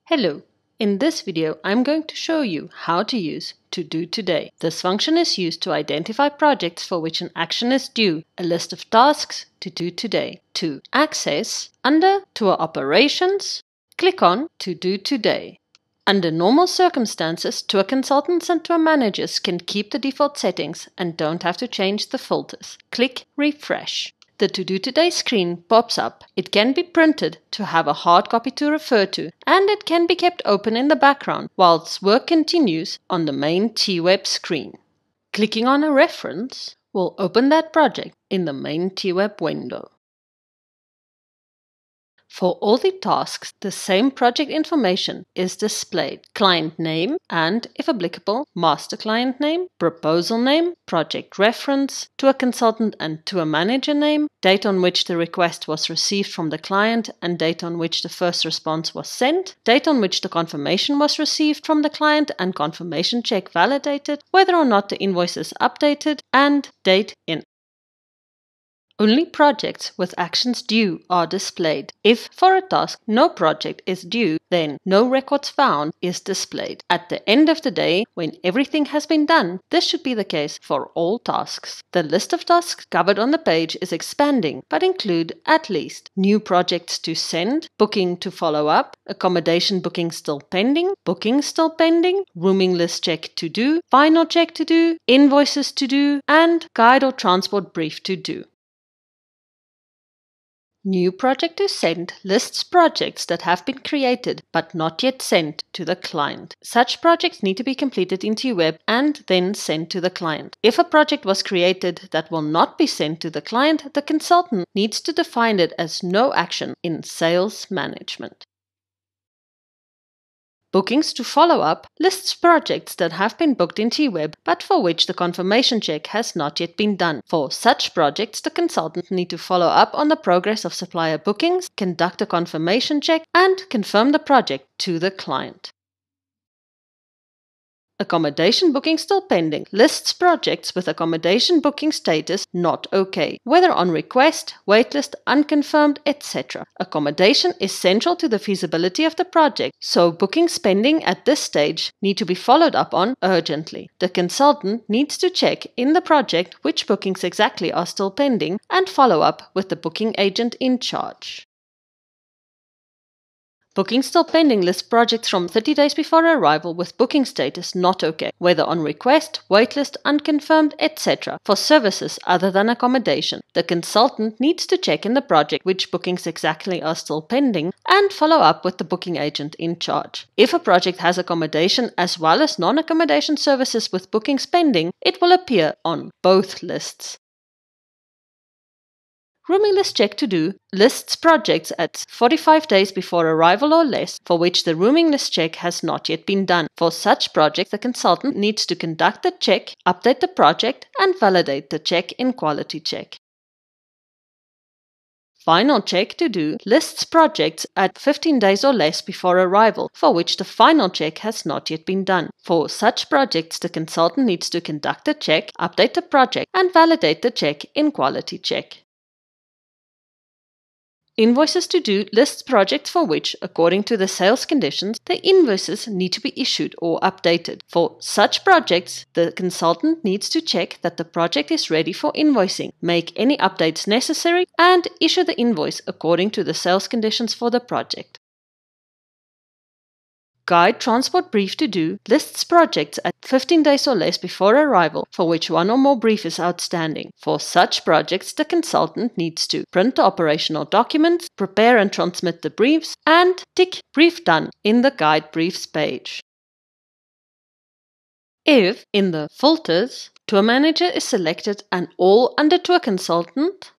Hello, in this video I'm going to show you how to use To Do Today. This function is used to identify projects for which an action is due, a list of tasks to do today. To access, under Tur Operations, click on To Do Today. Under normal circumstances, tour consultants and tour managers can keep the default settings and don't have to change the filters. Click Refresh. The To Do Today screen pops up. It can be printed to have a hard copy to refer to, and it can be kept open in the background whilst work continues on the main TWeb screen. Clicking on a reference will open that project in the main TWeb window. For all the tasks, the same project information is displayed. Client name and, if applicable, master client name, proposal name, project reference, tour consultant and tour manager name, date on which the request was received from the client and date on which the first response was sent, date on which the confirmation was received from the client and confirmation check validated, whether or not the invoice is updated, and date in. Only projects with actions due are displayed. If, for a task, no project is due, then no records found is displayed. At the end of the day, when everything has been done, this should be the case for all tasks. The list of tasks covered on the page is expanding, but include at least new projects to send, booking to follow up, accommodation booking still pending, rooming list check to do, final check to do, invoices to do, and guide or transport brief to do. New project to send lists projects that have been created but not yet sent to the client. Such projects need to be completed in TWeb and then sent to the client. If a project was created that will not be sent to the client, the consultant needs to define it as no action in sales management. Bookings to follow up lists projects that have been booked in TWeb but for which the confirmation check has not yet been done. For such projects, the consultant needs to follow up on the progress of supplier bookings, conduct a confirmation check, and confirm the project to the client. Accommodation booking still pending lists projects with accommodation booking status not okay, whether on request, waitlist, unconfirmed, etc. Accommodation is central to the feasibility of the project, so bookings pending at this stage need to be followed up on urgently. The consultant needs to check in the project which bookings exactly are still pending and follow up with the booking agent in charge. Booking still pending lists projects from 30 days before arrival with booking status not okay, whether on request, waitlist, unconfirmed, etc. For services other than accommodation, the consultant needs to check in the project which bookings exactly are still pending and follow up with the booking agent in charge. If a project has accommodation as well as non-accommodation services with bookings pending, it will appear on both lists. Rooming list check to do lists projects at 45 days before arrival or less for which the rooming list check has not yet been done. For such projects, the consultant needs to conduct the check, update the project, and validate the check in quality check. Final check to do lists projects at 15 days or less before arrival for which the final check has not yet been done. For such projects, the consultant needs to conduct the check, update the project, and validate the check in quality check. Invoices to do lists projects for which, according to the sales conditions, the invoices need to be issued or updated. For such projects, the consultant needs to check that the project is ready for invoicing, make any updates necessary, and issue the invoice according to the sales conditions for the project. Guide transport brief to do lists projects at 15 days or less before arrival for which one or more brief is outstanding. For such projects, the consultant needs to print the operational documents, prepare and transmit the briefs, and tick Brief Done in the Guide Briefs page. If, in the Filters, Tour Manager is selected and all under Tour Consultant,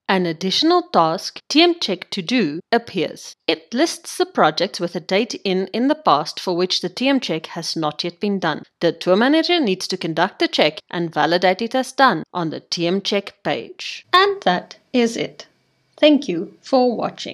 an additional task, TM Check To Do, appears. It lists the projects with a date in the past for which the TM check has not yet been done. The tour manager needs to conduct the check and validate it as done on the TM Check page. And that is it. Thank you for watching.